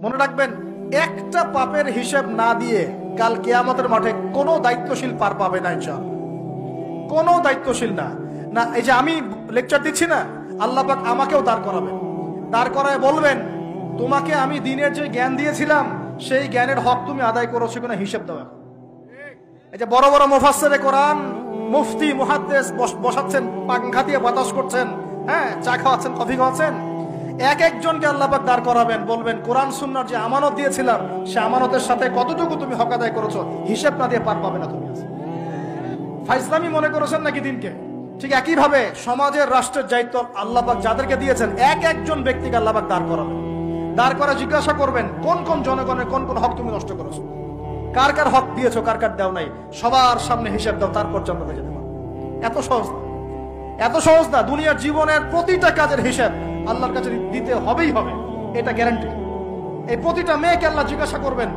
মনে রাখবেন, একটা পাপের হিসাব না দিয়ে কাল কিয়ামতের মাঠে কোনো দায়িত্বশীল পার পাবে না ইনশাআল্লাহ। কোনো দায়িত্বশীল না। না এই যে আমি লেকচার দিচ্ছি না, আল্লাহ পাক আমাকেও দাঁড় করাবেন, দাঁড় করায় বলবেন তোমাকে আমি দিনের যে জ্ঞান দিয়েছিলাম সেই জ্ঞানের হক তুমি আদায় করেছো কিনা হিসাব দাও। এই যে বড় বড় মুফাসসিরে কোরআন, মুফতি, মুহাদ্দিস বসাচ্ছেন, পাংখা দিয়ে বাতাস করছেন, হ্যাঁ, চা খাওয়াচ্ছেন, কফি খাওয়াচ্ছেন, এক একজনকে আল্লাহ পাক দাঁড় করাবেন, বলবেন কোরআন সুন্নাহর যে আমানত দিয়েছিলাম সে আমানতের সাথে কতটুকু তুমি হক আদায় করেছো, হিসাব না দিয়ে পার পাবে না তুমি। ফাইজলামি মনে করেছেন নাকি দিনকে? ঠিক একই ভাবে সমাজের, রাষ্ট্রের দায়িত্ব আল্লাহ পাক যাদেরকে দিয়েছেন এক একজন ব্যক্তিকে আল্লাহ পাক দাঁড় করাবেন, দাঁড় করে জিজ্ঞাসা করবেন কোন কোন জনগণের কোন কোন হক তুমি নষ্ট করেছো, কার কার হক দিয়েছো, কার কার দেও নাই, সবার সামনে হিসাব দাও, তারপর জান্নাতে যেতে পারো। এত সহজ না, এত সহজ না। দুনিয়ার জীবনের প্রতিটা কাজের হিসাব আল্লাহর কাছে দিতে হবেই হবে, এটা গ্যারান্টি। এই প্রতিটা মেয়েকে আল্লাহ জিজ্ঞাসা করবেন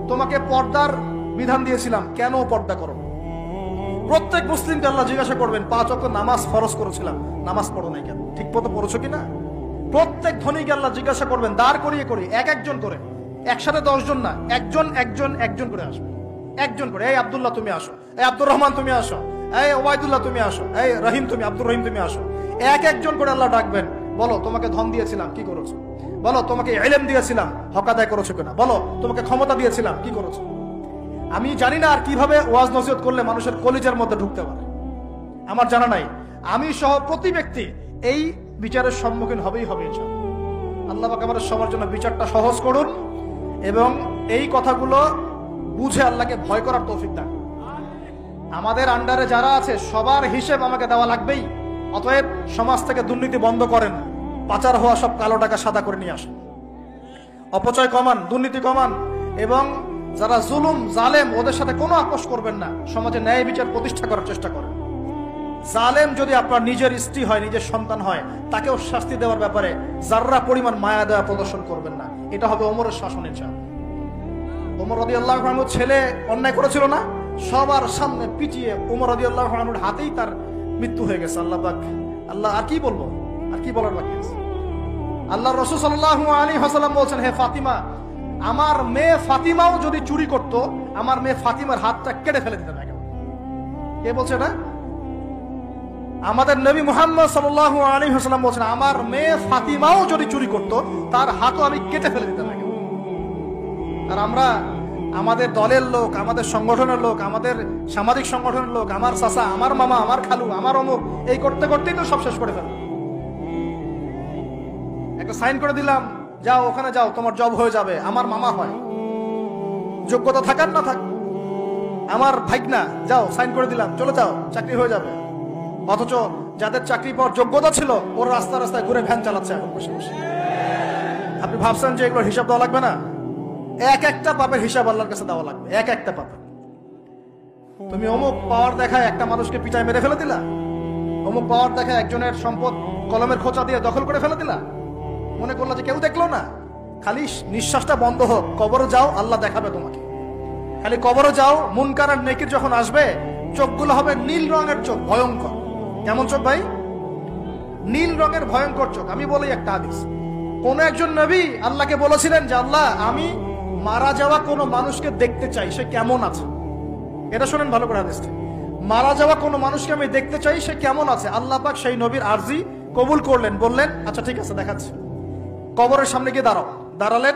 তোমাকে পর্দার বিধান দিয়েছিলাম, কেন পর্দা করো? প্রত্যেক মুসলিমকে আল্লাহ জিজ্ঞাসা করবেন 5 ওয়াক্ত নামাজ ফরজ করেছিলাম, নামাজ পড়ো নাই কেন, ঠিক মতো পড়েছো কিনা? প্রত্যেক ধনীকে আল্লাহ জিজ্ঞাসা করবেন দাঁড় করিয়ে করে, এক একজন করে, একসাথে 10 জন না, একজন একজন একজন করে আসবে, একজন করে। এই আব্দুল্লাহ তুমি আসো, এই আব্দুর রহমান তুমি আসো, এই ওবায়দুল্লাহ তুমি আসো, এই রহিম তুমি, আব্দুর রহিম তুমি আসো। এক একজন করে আল্লাহ ডাকবেন, বলো তোমাকে ধন দিয়েছিলাম, কি করেছো? বলো তোমাকে ইলম দিয়েছিলাম, হক আদায় করেছো কিনা? বলো তোমাকে ক্ষমতা দিয়েছিলাম, কি করেছো? আমি জানি না আর কিভাবে ওয়াজ নসিহত করলে মানুষের কলিজার মধ্যে ঢুকতে পারে, আমার জানা নাই। আমি সহ প্রতি ব্যক্তি এই বিচারের সম্মুখীন হবেই হবে ইনশাআল্লাহ। আল্লাহ পাক আমাদের সবার জন্য বিচারটা সহজ করুন এবং এই কথাগুলো বুঝে আল্লাহকে ভয় করার তৌফিক দান। আমাদের আন্ডারে যারা আছে সবার হিসেব আমাকে দেওয়া লাগবেই। অতএব সমাজ থেকে দুর্নীতি বন্ধ করেন, পাচার হওয়া সব কালো টাকা সাদা করে নিয়ে আসেন, অপচয় কমান, দুর্নীতি কমান, এবং যারা জুলুম জালেম ওদের সাথে কোনো আপোষ করবেন না, সমাজে ন্যায় বিচার প্রতিষ্ঠা করার চেষ্টা করেন। জালেম যদি আপনার নিজের স্ত্রী হয়, নিজের সন্তান হয়, তাকেও শাস্তি দেওয়ার ব্যাপারে যাররা পরিমাণ মায়া দেওয়া প্রদর্শন করবেন না। এটা হবে ওমরের শাসন ইনশাআল্লাহ। ওমর রাদিয়াল্লাহু আনহু ছেলে অন্যায় করেছিল না, সবার সামনে পিটিয়ে ওমর রাদিয়াল্লাহু আনহুর হাতেই তার মৃত্যু হয়ে গেছে। আল্লাহ পাক, আল্লাহ আর কি বলবো, আর কি বলার বাকি আছে? আল্লাহ রাসূল সাল্লাল্লাহু আলাইহি ওয়াসাল্লাম বলছেন, হে ফাতিমা, আমার মেয়ে ফাতিমাও যদি চুরি করত, আমার মেয়ে ফাতিমার হাতটা কেটে ফেলে দিতেন। কে বলছে এটা? আমাদের নবী মুহাম্মদ সাল্লাল্লাহু আলাইহি ওয়াসাল্লাম বলছেন, আমার মেয়ে ফাতিমাও যদি চুরি করত, তার হাতও আমি কেটে ফেলে দিতাম। আর আমরা আমাদের দলের লোক, আমাদের সংগঠনের লোক, আমাদের সামাজিক সংগঠনের লোক, আমার চাচা, আমার মামা, আমার খালু, আমার অমুক, এই করতে করতেই তো সব শেষ করে ফেললাম। একটা সাইন করে দিলাম, যাও ওখানে যাও, তোমার জব হয়ে যাবে। আমার মামা হয়, যোগ্যতা থাকার না থাক, আমার ভাইকনা, যাও সাইন করে দিলাম, চলে যাও, চাকরি হয়ে যাবে। অথচ যাদের চাকরি পাওয়ার যোগ্যতা ছিল, ওর রাস্তা রাস্তায় ঘুরে ভ্যান চালাচ্ছে এখন বসে বসে। আপনি ভাবছেন যে এগুলোর হিসাব দেওয়া লাগবে না? এক একটা পাপের হিসাব আল্লাহর কাছে দেওয়া লাগবে, এক একটা পাপের। তুমি অমুক পাওয়ার দেখায় একটা মানুষকে পিটায় মেরে ফেলে দিলা, অমুক পাওয়ার দেখায় একজনের সম্পদ কলমের খোঁচা দিয়ে দখল করে ফেলে দিলা, মনে করলা যে কেউ দেখলো না। খালি নিঃশ্বাসটা বন্ধ হোক, কবরে যাও, আল্লাহ দেখাবে তোমাকে। খালি কবরে যাও, মুনকার আর নেকির যখন আসবে, চোখগুলো হবে নীল রঙের চোখ, ভয়ঙ্কর। কেমন চোখ ভাই? নীল রঙের ভয়ঙ্কর চোখ। আমি বলি একটা হাদিস, কোন একজন নবী আল্লাহকে বলেছিলেন যে আল্লাহ, আমি মারা যাওয়া কোনো মানুষকে দেখতে চাই, সে কেমন আছে। এটা শোনেন ভালো করে হাদিসটা, মারা যাওয়া কোনো মানুষকে আমি দেখতে চাই, সে কেমন আছে। আল্লাহ পাক সেই নবীর আরজি কবুল করলেন, বললেন আচ্ছা ঠিক আছে দেখাচ্ছি। কবরের সামনে গিয়ে দাঁড়ালেন,